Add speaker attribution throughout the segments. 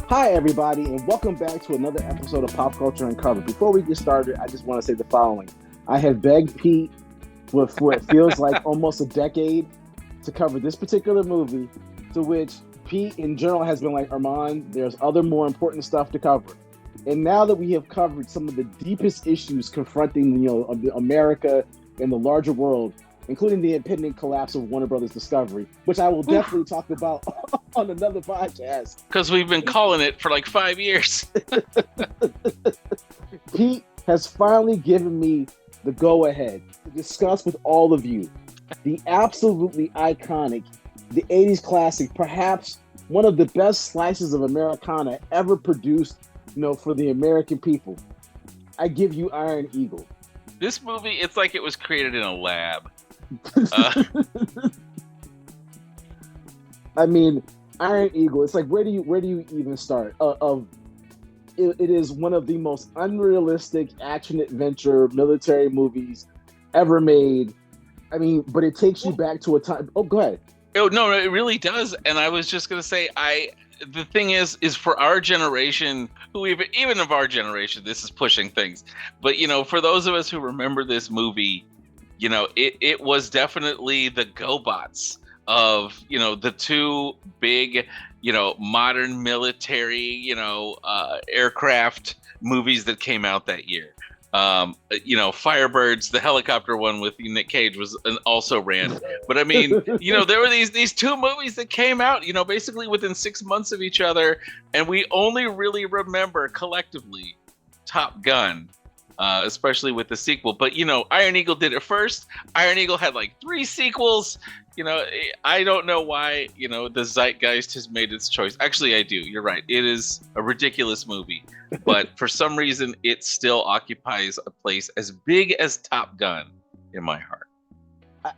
Speaker 1: Hi, everybody, and welcome back to another episode of Pop Culture Uncovered. Before we get started, I just want to say the following. I have begged Pete for it feels like almost a decade to cover this particular movie, to which Pete in general has been like, Armand, there's other more important stuff to cover. And now that we have covered some of the deepest issues confronting, of America and the larger world, including the impending collapse of Warner Brothers Discovery, which I will definitely talk about on another podcast.
Speaker 2: Because we've been calling it for like 5 years.
Speaker 1: Pete has finally given me the go-ahead to discuss with all of you the absolutely iconic, the 80s classic, perhaps one of the best slices of Americana ever produced, for the American people. I give you Iron Eagle.
Speaker 2: This movie, it's like it was created in a lab.
Speaker 1: I mean, Iron Eagle. It's like where do you even start? It is one of the most unrealistic action adventure military movies ever made. I mean, but it takes you back to a time. Oh, go ahead.
Speaker 2: Oh no, it really does. And I was just gonna say, the thing is for our generation, who even of our generation, this is pushing things. But for those of us who remember this movie, it was definitely the GoBots of the two big modern military aircraft movies that came out that year. Firebirds, the helicopter one with Nick Cage also ran. But I mean, there were these two movies that came out, basically within 6 months of each other, and we only really remember collectively Top Gun. Especially with the sequel. But, Iron Eagle did it first. Iron Eagle had like 3 sequels. I don't know why, the zeitgeist has made its choice. Actually, I do. You're right. It is a ridiculous movie. But for some reason, it still occupies a place as big as Top Gun in my heart.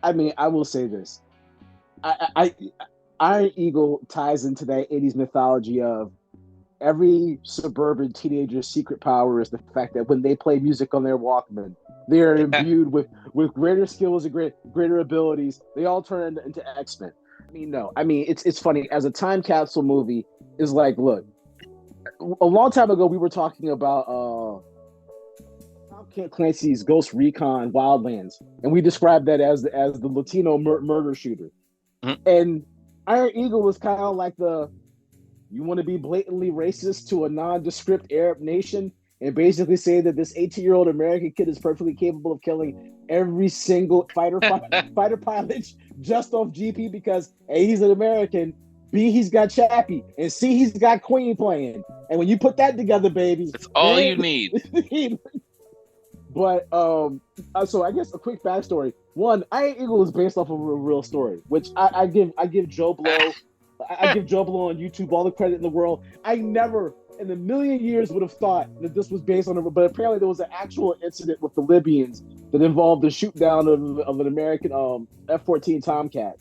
Speaker 1: I mean, I will say this. Iron Eagle ties into that 80s mythology of every suburban teenager's secret power is the fact that when they play music on their Walkman, they are imbued with greater skills and greater abilities. They all turn into X-Men. It's funny. As a time capsule movie, is like, look, a long time ago we were talking about Tom Clancy's Ghost Recon Wildlands, and we described that as the Latino murder shooter. Mm-hmm. And Iron Eagle was kind of like you want to be blatantly racist to a nondescript Arab nation and basically say that this 18-year-old American kid is perfectly capable of killing every single fighter pilot just off GP because A, he's an American, B, he's got Chappie, and C, he's got Queen playing. And when you put that together, baby,
Speaker 2: that's all you need.
Speaker 1: But so I guess a quick backstory. One, Iron Eagle is based off of a real story, which I give Joe Blow. I give Joe Blow on YouTube all the credit in the world. I never in a million years would have thought that this was based on but apparently there was an actual incident with the Libyans that involved the shoot down of an American F-14 Tomcat,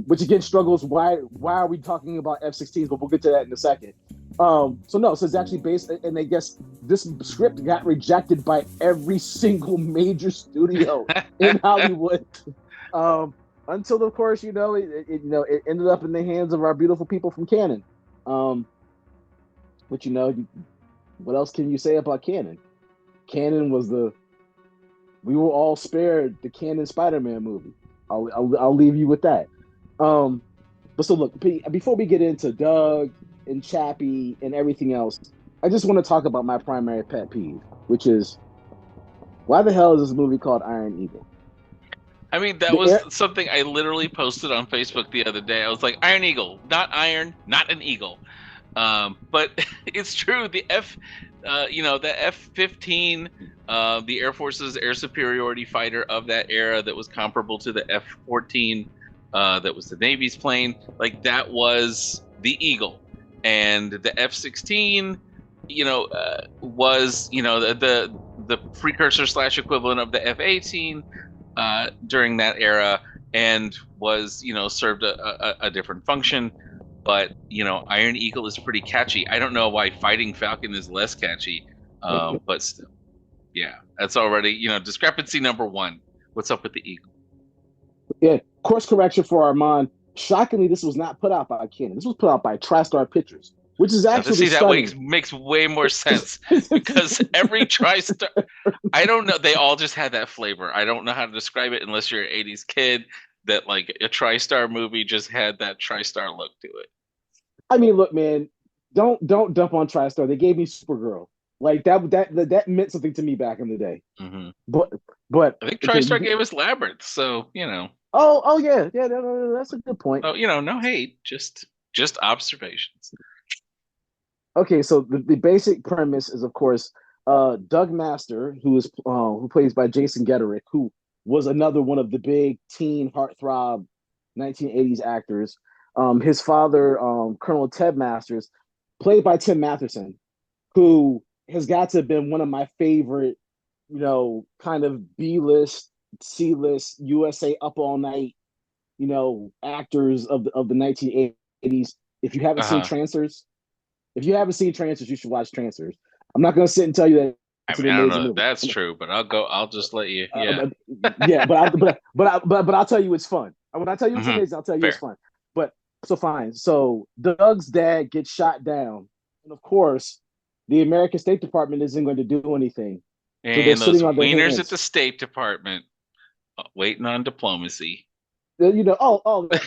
Speaker 1: which again struggles. Why are we talking about F-16s? But we'll get to that in a second. So it's actually based, and I guess this script got rejected by every single major studio in Hollywood. Until, of course, it ended up in the hands of our beautiful people from Canon. But what else can you say about Canon? Canon was we were all spared the Canon Spider-Man movie. I'll leave you with that. But so look, before we get into Doug and Chappie and everything else, I just want to talk about my primary pet peeve, which is why the hell is this movie called Iron Eagle?
Speaker 2: I mean, that was something I literally posted on Facebook the other day. I was like, Iron Eagle, not iron, not an eagle. But it's true. The the F-15, the Air Force's air superiority fighter of that era that was comparable to the F-14, that was the Navy's plane. Like, that was the Eagle. And the F-16, was, the precursor / equivalent of the F-18. During that era, and was served a different function. But Iron Eagle is pretty catchy. I don't know why Fighting Falcon is less catchy, but still, yeah, that's already discrepancy number one. What's up with the Eagle?
Speaker 1: Yeah, course correction for Armand. Shockingly, this was not put out by Canon. This was put out by TriStar Pictures. which is
Speaker 2: Now, to
Speaker 1: actually
Speaker 2: see that way
Speaker 1: stunning.
Speaker 2: makes way more sense because every TriStar, I don't know, they all just had that flavor. I don't know how to describe it unless you're an 80s kid, that like a TriStar movie just had that TriStar look to it.
Speaker 1: I mean, look, man, don't dump on TriStar. They gave me Supergirl. Like that meant something to me back in the day.
Speaker 2: Hmm.
Speaker 1: But but
Speaker 2: I think
Speaker 1: okay,
Speaker 2: TriStar gave us Labyrinth, so
Speaker 1: oh yeah, yeah, no, that's a good point.
Speaker 2: no, no hate, just observations.
Speaker 1: Okay, so the basic premise is, of course, Doug Master, who plays by Jason Gederick, who was another one of the big teen heartthrob 1980s actors. His father, Colonel Ted Masters, played by Tim Matheson, who has got to have been one of my favorite, kind of B-list, C-list, USA Up All Night, actors of the 1980s. If you haven't seen
Speaker 2: Uh-huh.
Speaker 1: Trancers, if you haven't seen Trancers, you should watch Trancers. I'm not going to sit and tell you that
Speaker 2: I
Speaker 1: it's
Speaker 2: mean,
Speaker 1: an
Speaker 2: I don't
Speaker 1: amazing
Speaker 2: know if
Speaker 1: movie.
Speaker 2: that's true, but I'll just let you. Yeah.
Speaker 1: But, yeah, but I'll tell you it's fun. When I tell you it's
Speaker 2: Hmm.
Speaker 1: amazing, I'll tell you it's
Speaker 2: Fair.
Speaker 1: fun. But so fine. So Doug's dad gets shot down, and of course, the American State Department isn't going to do anything. So they're
Speaker 2: And those
Speaker 1: sitting on their
Speaker 2: wieners at the
Speaker 1: hands.
Speaker 2: State Department waiting on diplomacy.
Speaker 1: Oh, that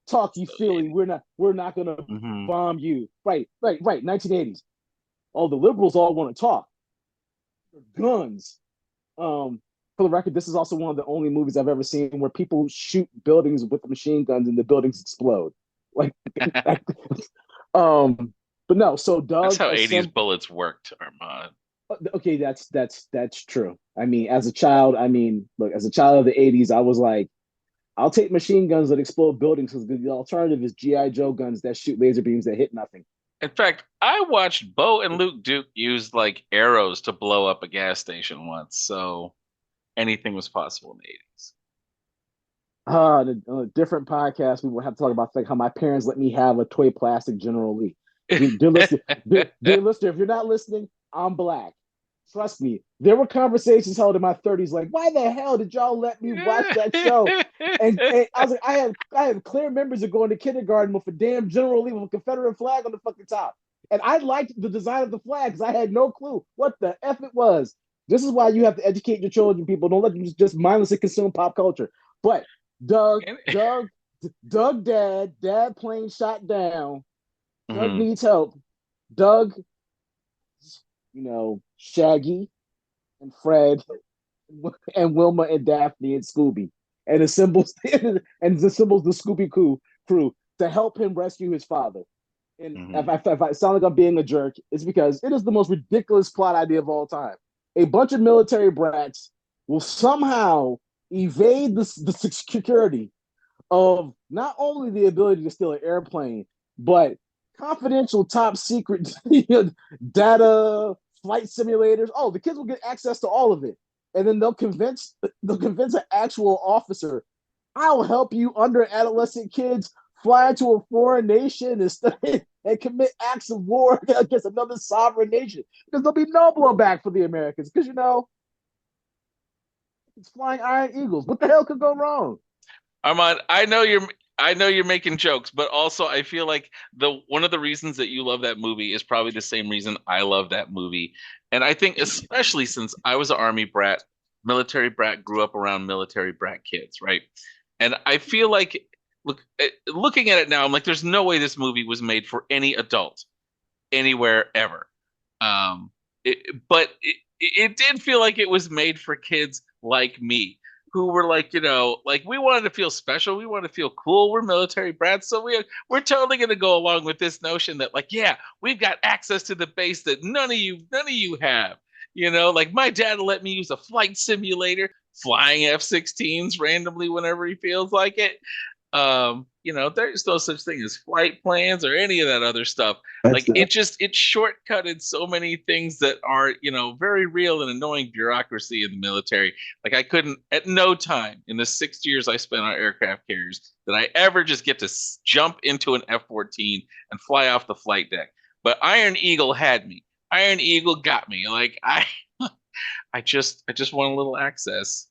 Speaker 1: talky Philly. We're not going to
Speaker 2: Hmm.
Speaker 1: bomb you. Right. 1980s. Oh, the liberals all want to talk. Guns. For the record, this is also one of the only movies I've ever seen where people shoot buildings with machine guns and the buildings explode. Like, um, but no. So
Speaker 2: That's
Speaker 1: Doug
Speaker 2: how 80s
Speaker 1: assembled.
Speaker 2: bullets worked, Armand.
Speaker 1: Okay, that's true. I mean, as a child, look, as a child of the '80s, I was like, I'll take machine guns that explode buildings because the alternative is GI Joe guns that shoot laser beams that hit nothing.
Speaker 2: In fact, I watched Bo and Luke Duke use like arrows to blow up a gas station once, so anything was possible in the 80s.
Speaker 1: On a different podcast, we will have to talk about like how my parents let me have a toy plastic General Lee. Dear listener, dear listener, if you're not listening, I'm black. Trust me. There were conversations held in my 30s, like, why the hell did y'all let me watch that show? And I was like, I had clear memories of going to kindergarten with a damn General Lee with a Confederate flag on the fucking top. And I liked the design of the flag because I had no clue what the F it was. This is why you have to educate your children, people. Don't let them just mindlessly consume pop culture. But Doug, Doug, Doug, dad plane shot down. Doug
Speaker 2: Mhm.
Speaker 1: needs help. Doug, Shaggy and Fred and Wilma and Daphne and Scooby, and assembles the Scooby crew to help him rescue his father. And
Speaker 2: Mhm.
Speaker 1: if I sound like I'm being a jerk, it's because it is the most ridiculous plot idea of all time. A bunch of military brats will somehow evade the security of not only the ability to steal an airplane, but confidential top secret data, flight simulators. Oh, the kids will get access to all of it. And then they'll convince an actual officer, I'll help you under adolescent kids fly to a foreign nation and study and commit acts of war against another sovereign nation. Because there'll be no blowback for the Americans. Because it's flying Iron Eagles. What the hell could go wrong?
Speaker 2: Armand, I know you're making jokes, but also I feel like the one of the reasons that you love that movie is probably the same reason I love that movie. And I think especially since I was an army brat, military brat, grew up around military brat kids, right? And I feel like looking at it now, I'm like, there's no way this movie was made for any adult anywhere ever. Um, but it did feel like it was made for kids like me who were like, like we wanted to feel special, we wanted to feel cool. We're military brats, so we're totally going to go along with this notion that like, yeah, we've got access to the base that none of you have. Like my dad will let me use a flight simulator, flying F-16s randomly whenever he feels like it. There's no such thing as flight plans or any of that other stuff.
Speaker 1: That's
Speaker 2: Like
Speaker 1: the
Speaker 2: it shortcutted so many things that are, very real and annoying bureaucracy in the military. Like I couldn't at no time in the 6 years I spent on aircraft carriers did I ever just get to jump into an F-14 and fly off the flight deck. But Iron Eagle had me. Iron Eagle got me. Like I just want a little access,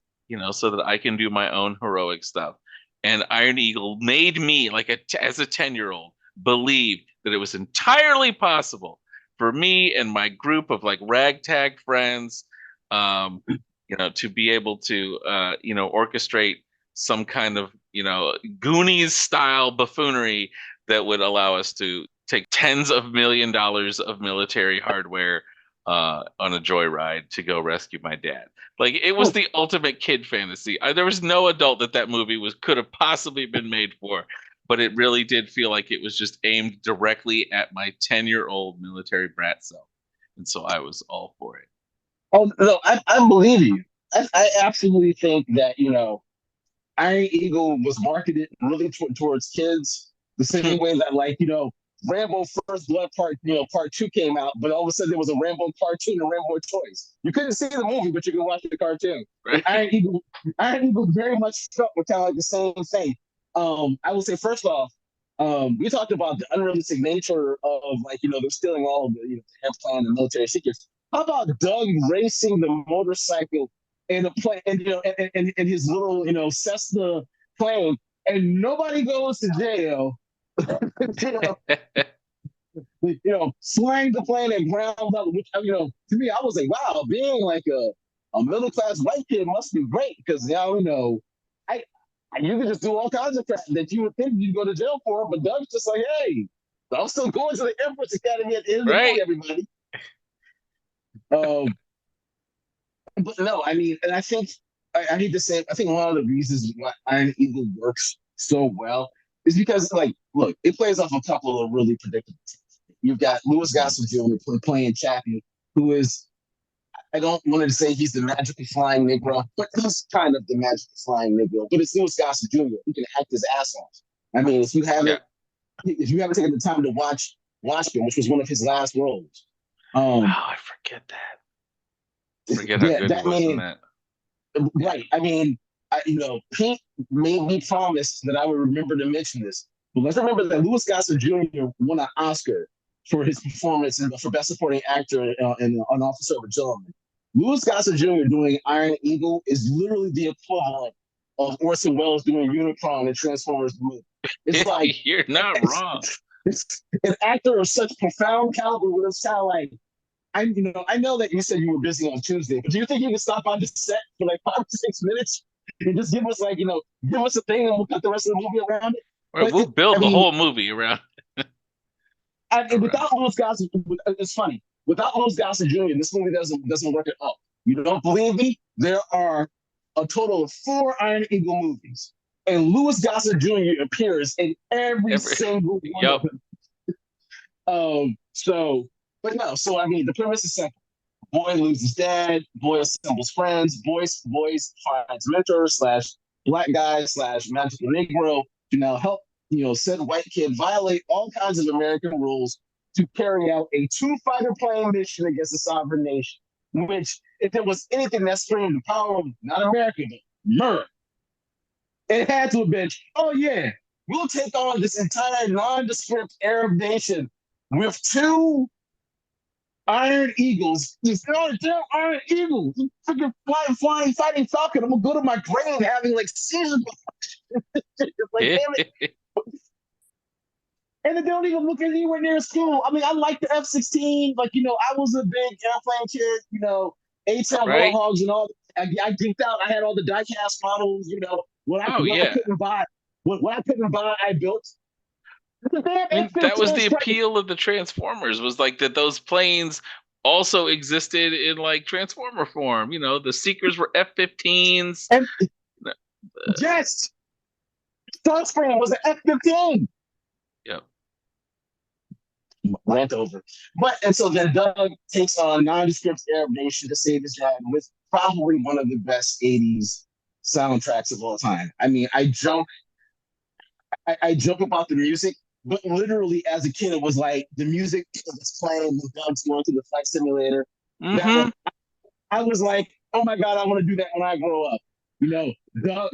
Speaker 2: so that I can do my own heroic stuff. And Iron Eagle made me, like as a 10-year-old, believe that it was entirely possible for me and my group of like ragtag friends, um, to be able to, orchestrate some kind of, Goonies style buffoonery that would allow us to take tens of $1 million of military hardware on a joyride to go rescue my dad. Like it was the ultimate kid fantasy. There was no adult that movie could have possibly been made for, but it really did feel like it was just aimed directly at my 10-year-old military brat self, and so I was all for it.
Speaker 3: Oh no, I believe you. I absolutely think that Iron Eagle was marketed really towards kids, the same way that Rambo First Blood part 2 came out, but all of a sudden there was a Rambo cartoon and Rambo Choice. You couldn't see the movie, but you could watch the cartoon.
Speaker 2: Right.
Speaker 3: Iron Eagle very much felt with kind of like the same thing. I will say first off, we talked about the unrealistic nature of they're stealing all of the airplane and military secrets. How about Doug racing the motorcycle in a plane, and his little Cessna plane, and nobody goes to jail? Flying the plane at ground level, which to me, I was like, wow, being like a middle class white kid must be great because I you can just do all kinds of crap that you would think you'd go to jail for, but Doug's just like, hey, I'm still going to the Air Force Academy at the end of the day, everybody. But no, I mean, and I think I hate to say it, I think one of the reasons why Iron Eagle works so well is because, look, it plays off a couple of really predictable things. You've got Louis Gossett Jr. playing Chappie, who is, I don't want to say he's the magically flying Negro, but he's kind of the magically flying Negro. But it's Louis Gossett Jr. who can act his ass off. I mean, if you haven't taken the time to watch him, which was one of his last roles.
Speaker 2: I forget that. Forget how good he was in that.
Speaker 3: Right. I mean, Pete made me promise that I would remember to mention this. But let's remember that Louis Gossett Jr. won an Oscar for his performance for Best Supporting Actor in An Officer of a Gentleman. Louis Gossett Jr. doing Iron Eagle is literally the equivalent of Orson Welles doing Unicron in Transformers the movie. It's like
Speaker 2: you're not wrong.
Speaker 3: It's an actor of such profound caliber with a sound like. I know that you said you were busy on Tuesday, but do you think you can stop on the set for like 5 to 6 minutes and just give us give us a thing and we'll cut the rest of the movie around it?
Speaker 2: Right, we'll build the whole movie around it.
Speaker 3: And without Louis Gossett, it's funny. Without Louis Gossett Jr., this movie doesn't work at all. You don't believe me? There are a total of 4 Iron Eagle movies, and Louis Gossett Jr. appears in every single one of them. But no, so I mean, the premise is simple. Boy loses dad, boy assembles friends, boy finds mentor / black guy / magical Negro to now help, said white kid violate all kinds of American rules to carry out a 2-fighter plane mission against a sovereign nation, which, if there was anything that screamed the power of not America, but America, it had to have been, oh yeah, we'll take on this entire nondescript Arab nation with 2 Iron Eagles. These damn Iron Eagles. Freaking flying, fighting Falcon. I'm gonna go to my grave having seizures. Damn it. And they don't even look anywhere near school. I mean, I like the F-16. I was a big airplane kid. A-Town Warhogs and all. I geeked out. I had all the die-cast models. What I couldn't buy. What I couldn't buy, I built.
Speaker 2: That was the appeal of the Transformers, was that those planes also existed in Transformer form. The Seekers were F-15s.
Speaker 3: And yes, Starscream was an F-15.
Speaker 2: Yep.
Speaker 3: Rant over. And so then Doug takes on nondescript Arab nation to save his dad with probably one of the best 80s soundtracks of all time. I mean, I joke about the music, but literally as a kid, it was like the music was playing when Doug's going to the flight simulator.
Speaker 2: Mm-hmm.
Speaker 3: I was like, oh my God, I want to do that when I grow up. Doug,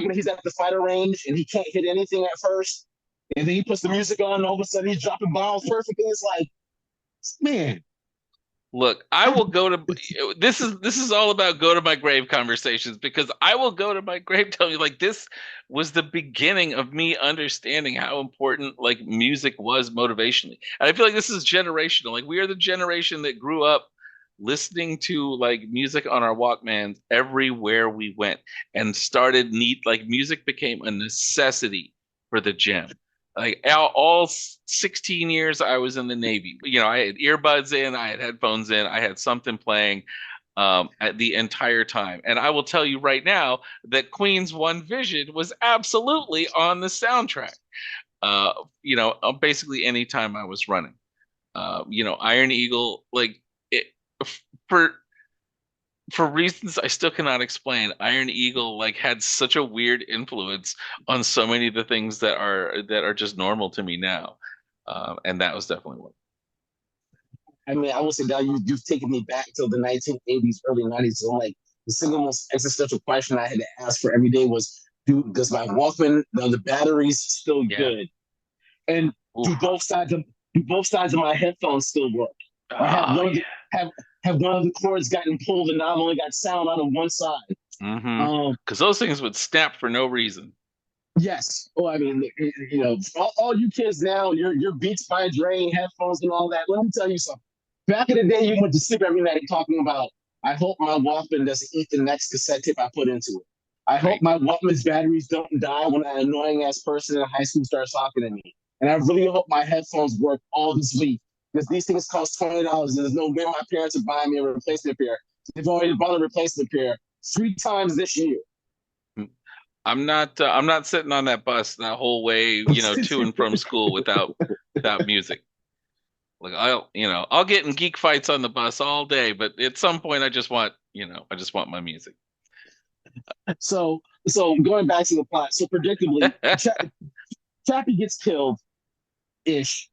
Speaker 3: when he's at the fighter range and he can't hit anything at first, and then he puts the music on and all of a sudden he's dropping bombs perfectly. It's like, man,
Speaker 2: Look, I will go to this is all about go to my grave conversations because I will go to my grave telling you like this was the beginning of me understanding how important like music was motivationally. And I feel like this is generational. Like we are the generation that grew up listening to like music on our Walkmans everywhere we went and started neat like music became a necessity for the gym. Like all 16 years I was in the Navy. You know, I had earbuds in, I had headphones in, I had something playing at the entire time. And I will tell you right now that Queen's One Vision was absolutely on the soundtrack. Basically any time I was running. Iron Eagle, like it, for for reasons I still cannot explain, Iron Eagle like had such a weird influence on so many of the things that are just normal to me now, and that was definitely one.
Speaker 3: I mean, I would say that you've taken me back to the 1980s, early 90s. So like the single most existential question I had to ask for every day was, does my Walkman, the batteries still
Speaker 2: Yeah.
Speaker 3: good? And
Speaker 2: Oof.
Speaker 3: do both sides of my headphones still work? Or have one of the cords gotten pulled and now I've only got sound out of one side?
Speaker 2: Because those things would snap for no reason.
Speaker 3: Yes. Oh, I mean, all you kids now, your Beats by Dre headphones and all that. Let me tell you something. Back in the day, you went to sleep every night talking about, I hope my Walkman doesn't eat the next cassette tape I put into it. I hope my Walkman's batteries don't die when that annoying ass person in high school starts talking to me. And I really hope my headphones work all this week because these things cost $20 and there's no way my parents are buying me a replacement pair. They've already bought a replacement pair 3 times this year.
Speaker 2: I'm not sitting on that bus that whole way, to and from school without music. Like I'll get in geek fights on the bus all day, but at some point I just want my music.
Speaker 3: So going back to the plot, so predictably, Chappie gets killed, ish.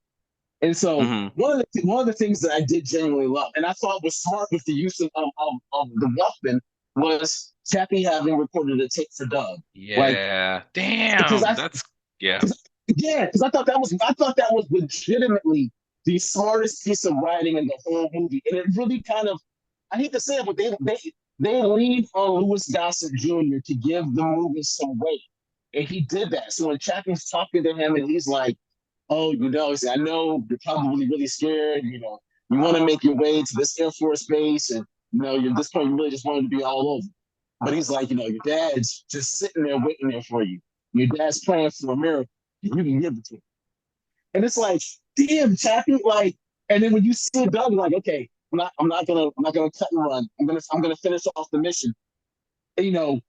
Speaker 3: And so one of the things that I did genuinely love, and I thought was smart with the use of the Walkman, was Chappie having recorded a tape for Doug.
Speaker 2: Yeah, damn. Because
Speaker 3: I thought that was legitimately the smartest piece of writing in the whole movie, and it really kind of, I hate to say it, but they leaned on Louis Gossett Jr. to give the movie some weight, and he did that. So when Chappie's talking to him, and he's like, "Oh, I know you're probably really scared. You want to make your way to this Air Force base, and at this point, you really just wanted to be all over." But he's like, your dad's just sitting there waiting there for you. Your dad's praying for a miracle. You can give it to him. And it's like, damn, Chappie, like, and then when you see Doug, like, okay, I'm not gonna cut and run. I'm gonna finish off the mission. And,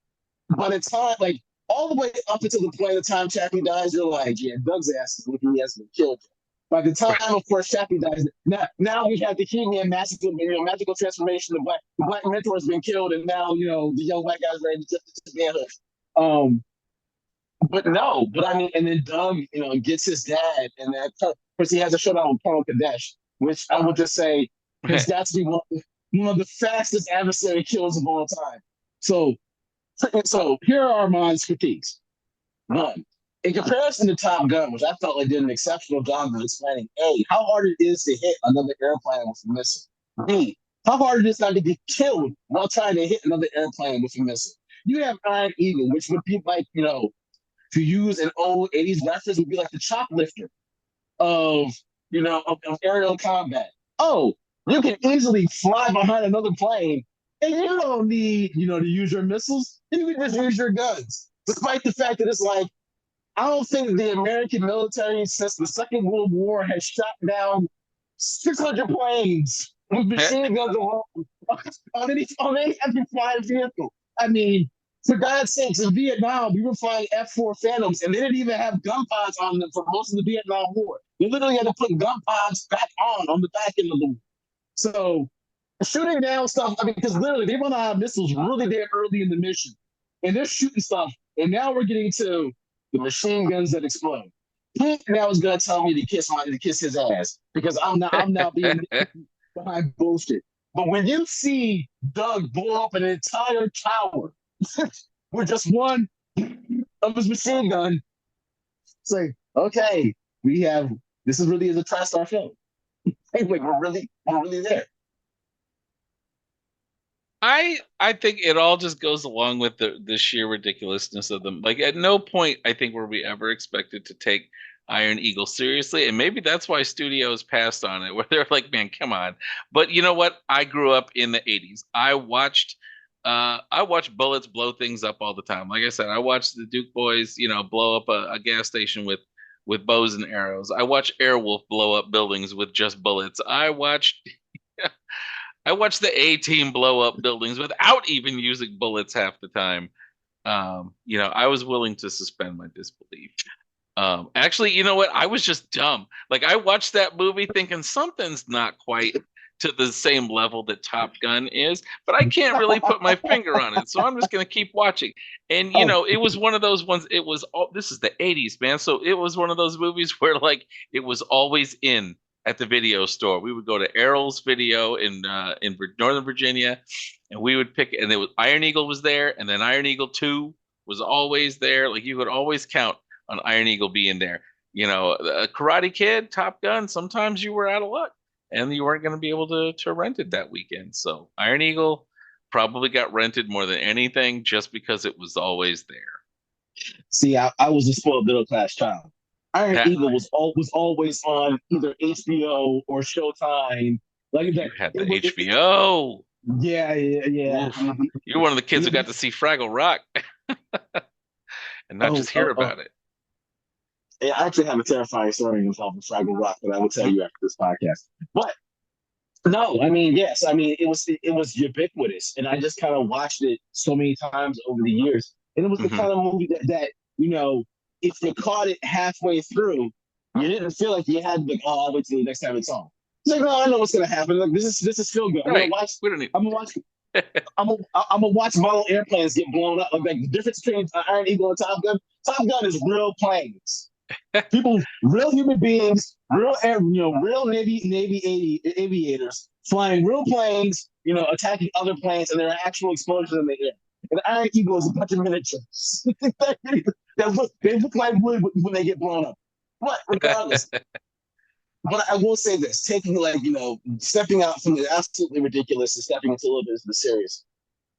Speaker 3: by the time, like, all the way up until the point of the time Chappie dies, you're like, yeah, Doug's ass is looking, he has been killed. By the time, of course, Chappie dies, now we have the He-Man magical transformation. The black mentor has been killed, and now the young white guy's ready to just manhood. But I mean, and then Doug, gets his dad, and that of course he has a showdown with Paul Kadesh, which I would just say has got to be one of the fastest adversary kills of all time. So here are Armand's critiques. One, in comparison to Top Gun, which I felt like did an exceptional job of explaining, A, how hard it is to hit another airplane with a missile. B, how hard it is not to get killed while trying to hit another airplane with a missile. You have Iron Eagle, which would be like, to use an old 80s reference, would be like the choplifter of aerial combat. Oh, you can easily fly behind another plane and you don't need, to use your missiles. You can just use your guns. Despite the fact that it's like, I don't think the American military since the Second World War has shot down 600 planes with machine guns on any heavy flying vehicle. I mean, for God's sakes, in Vietnam, we were flying F-4 Phantoms, and they didn't even have gun pods on them for most of the Vietnam War. They literally had to put gun pods back on the back end of the war. So shooting down stuff, I mean, because literally they run out of missiles really damn early in the mission, and they're shooting stuff. And now we're getting to the machine guns that explode. He now is gonna tell me to kiss his ass because I'm now being behind bullshit. But when you see Doug blow up an entire tower with just one of his machine gun, it's like, okay, this is really a TriStar film. Hey, wait, we're really there.
Speaker 2: I think it all just goes along with the sheer ridiculousness of them. Like at no point I think were we ever expected to take Iron Eagle seriously, and maybe that's why studios passed on it, where they're like, "Man, come on." But you know what? I grew up in the '80s. I watched bullets blow things up all the time. Like I said, I watched the Duke boys, blow up a gas station with bows and arrows. I watched Airwolf blow up buildings with just bullets. I watched the A team blow up buildings without even using bullets half the time. I was willing to suspend my disbelief. Actually, you know what? I was just dumb. Like I watched that movie thinking something's not quite to the same level that Top Gun is, but I can't really put my finger on it. So I'm just going to keep watching. And
Speaker 3: Oh,
Speaker 2: it was one of those ones. It was all this is the '80s, man. So it was one of those movies where like it was always in at the video store. We would go to Errol's Video in Northern Virginia, and we would pick. And it was Iron Eagle was there, and then Iron Eagle 2 was always there. Like you could always count on Iron Eagle being there. A Karate Kid, Top Gun. Sometimes you were out of luck, and you weren't going to be able to rent it that weekend. So Iron Eagle probably got rented more than anything just because it was always there.
Speaker 3: see, I was a spoiled middle class child. Iron
Speaker 2: Pat,
Speaker 3: Eagle was always on either HBO or Showtime. Like that,
Speaker 2: you had the
Speaker 3: it was.
Speaker 2: HBO.
Speaker 3: Yeah, yeah, yeah.
Speaker 2: Oof. You're one of the kids who got to see Fraggle Rock and not
Speaker 3: Oh,
Speaker 2: just hear
Speaker 3: oh, oh.
Speaker 2: about it.
Speaker 3: Yeah, I actually have a terrifying story involving Fraggle Rock that I will tell you after this podcast. But no, I mean, yes, I mean it was ubiquitous, and I just kind of watched it so many times over the years, and it was the
Speaker 2: Hmm.
Speaker 3: kind of movie that if you caught it halfway through, you didn't feel like you had to, like, oh, I'll wait till the next time it's on. It's like, no, I know what's gonna happen. Like this is feel good. I'm gonna
Speaker 2: Right.
Speaker 3: watch.
Speaker 2: We don't need.
Speaker 3: I'm gonna watch. I'm gonna watch model airplanes get blown up. Like the difference between Iron Eagle and Top Gun. Top Gun is real planes. People, real human beings, real air, real Navy aviators flying real planes, attacking other planes, and there are actual explosions in the air. And the Iron Eagle is a bunch of miniatures they look like wood when they get blown up. But regardless, but I will say this: taking stepping out from the absolutely ridiculous and stepping into a little bit of the serious.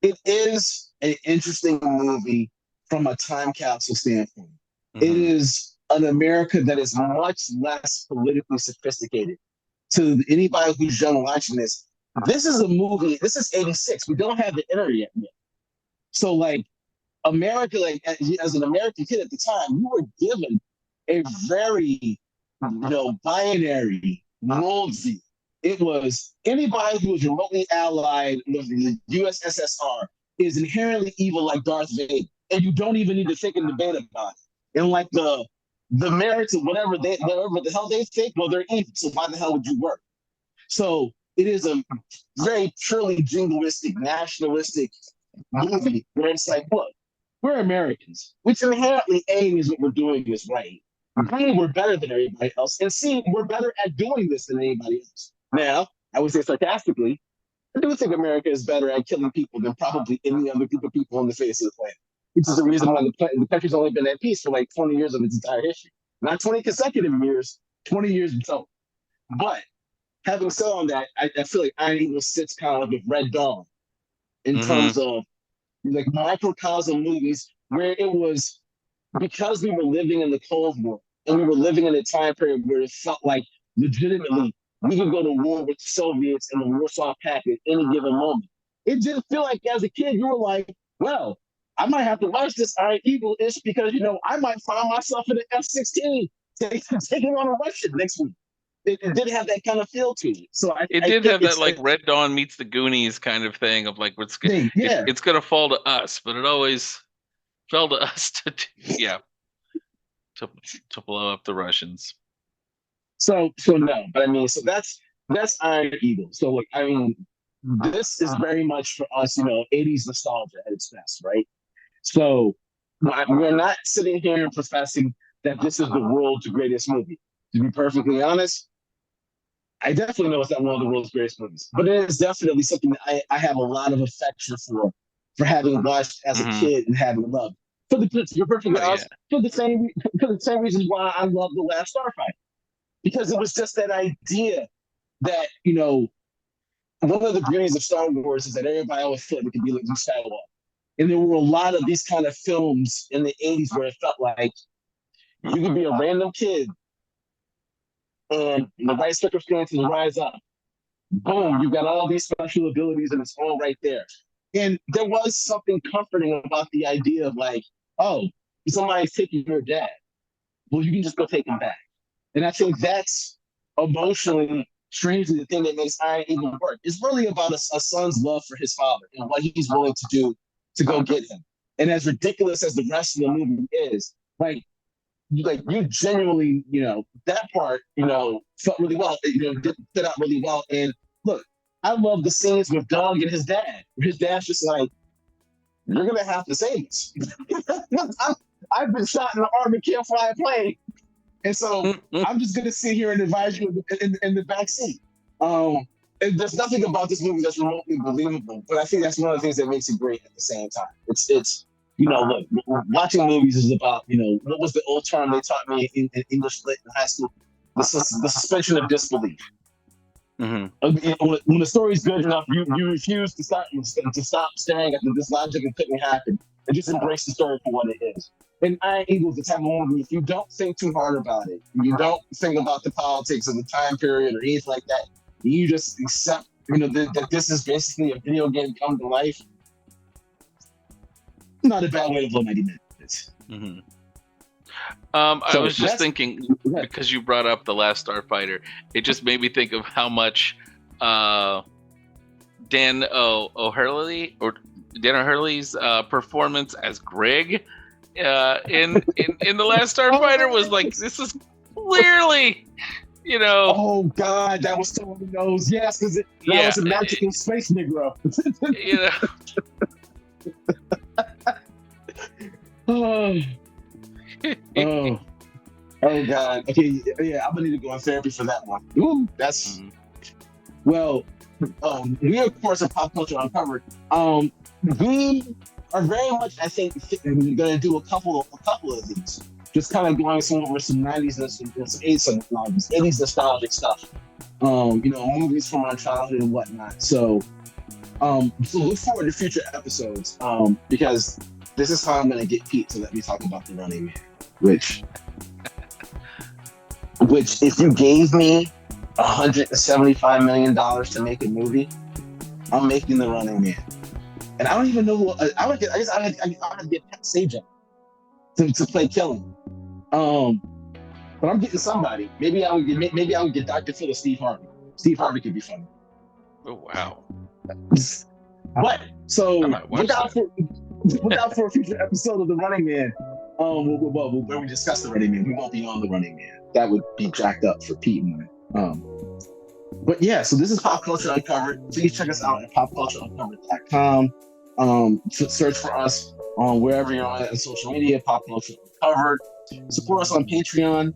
Speaker 3: It is an interesting movie from a time capsule standpoint. It
Speaker 2: Hmm.
Speaker 3: is an America that is much less politically sophisticated. To anybody who's young watching this is a movie. This is '86. We don't have the internet yet. So, like, America, like as an American kid at the time, you were given a very, binary worldview. It was anybody who was remotely allied with the USSR is inherently evil, like Darth Vader, and you don't even need to think and debate about it. And like the merits of whatever the hell they think, well, they're evil. So why the hell would you work? So it is a very purely jingoistic, nationalistic movie where it's like, look, we're Americans, which inherently A means what we're doing is right. B, we're better than everybody else. And C, we're better at doing this than anybody else. Now, I would say sarcastically, I do think America is better at killing people than probably any other group of people on the face of the planet, which is the reason why the country's only been at peace for like 20 years of its entire history. Not 20 consecutive years, 20 years in total. But having said all that, I feel like Iron Eagle sits kind of like with Red Dawn in
Speaker 2: Hmm.
Speaker 3: terms of like microcosm movies where it was because we were living in the Cold War and we were living in a time period where it felt like legitimately we could go to war with the Soviets and the Warsaw Pact at any given moment. It didn't feel like as a kid you were like, well, I might have to watch this Iron Eagle ish because I might find myself in an F-16 taking on a Russian next week. It did have that kind of feel to it. So I,
Speaker 2: It
Speaker 3: I
Speaker 2: did
Speaker 3: think
Speaker 2: have that like Red Dawn meets the Goonies kind of thing of like
Speaker 3: yeah.
Speaker 2: it's gonna fall to us, but it always fell to us yeah to to blow up the Russians.
Speaker 3: So no, but I mean, so that's Iron Eagle. So like, I mean, this is very much for us, 80s nostalgia at its best, right? So we're not sitting here professing that this is the world's greatest movie. To be perfectly honest, I definitely know it's not one of the world's greatest movies, but it is definitely something that I have a lot of affection for having watched as a
Speaker 2: Hmm.
Speaker 3: kid and having loved. You're perfectly
Speaker 2: Oh yeah.
Speaker 3: honest, for the same reasons why I love The Last Starfighter because it was just that idea that one of the beauties of Star Wars is that everybody always felt it could be like Luke Skywalker. And there were a lot of these kind of films in the 80s where it felt like you could be a random kid and the right circumstances rise up. Boom, you've got all these special abilities and it's all right there. And there was something comforting about the idea of like, oh, somebody's taking your dad. Well, you can just go take him back. And I think that's emotionally, strangely, the thing that makes Iron Eagle work. It's really about a son's love for his father and what he's willing to do to go get him. And as ridiculous as the rest of the movie is, you genuinely, that part, felt really well, did fit out really well. And look, I love the scenes with Doug and his dad. His dad's just like, you're going to have to save us. I've been shot in the arm and can't fly a plane. And so I'm just going to sit here and advise you in the back seat. And there's nothing about this movie that's remotely believable, but I think that's one of the things that makes it great at the same time. It's look, watching movies is about, what was the old term they taught me in English lit in high school? The suspension of disbelief. When the story's good enough, you refuse to stop staring at this logic and couldn't happen, and just embrace the story for what it is. And Iron Eagle is the type of movie, if you don't think too hard about it, you don't think about the politics of the time period or anything like that, you just accept, that this is basically a video game come to life. Not a bad way to blow 90 minutes.
Speaker 2: I was just thinking, because you brought up The Last Starfighter, it just made me think of how much Dan O'Hurley's performance as Greg in The Last Starfighter was like, this is clearly,
Speaker 3: Oh God, that was so on the nose. Yes, because that was a magical space Negro. Oh God. Okay, yeah, I'm gonna need to go on therapy for that one. Ooh, that's well. We of course are Pop Culture Uncovered. We are very much, I think, we're gonna do a couple of these. Just kind of going over some 90s and some 80s nostalgic stuff. Movies from our childhood and whatnot. So look forward to future episodes. Because this is how I'm gonna get Pete to let me talk about The Running Man, which if you gave me $175 million to make a movie, I'm making The Running Man. And I don't even know who I would get Pat Sajak to play Killing. But I'm getting somebody. Maybe I would get Dr. Phil or Steve Harvey. Steve Harvey could be funny.
Speaker 2: Oh wow.
Speaker 3: But so look out for a future episode of The Running Man. Where we discuss The Running Man. We won't be on The Running Man. That would be jacked up for Pete and I. But yeah, so this is Pop Culture Uncovered. Please check us out at popcultureuncovered.com. Search for us on wherever you're on social media, Pop Culture Uncovered. Support us on Patreon.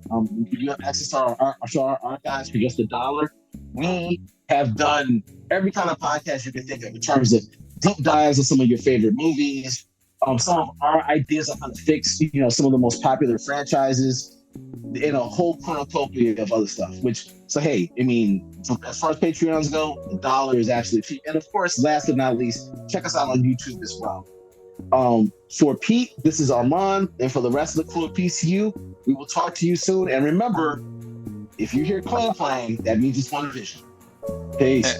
Speaker 3: You have access to our archives for just $1. We have done every kind of podcast you can think of in terms of deep dives of some of your favorite movies, some of our ideas on how to fix, some of the most popular franchises, and a whole cornucopia of other stuff. Hey, as far as Patreons go, $1 is actually cheap. And of course, last but not least, check us out on YouTube as well. For Pete, this is Armand, and for the rest of the crew at PCU, we will talk to you soon. And remember, if you hear clone playing, that means it's one vision. Peace.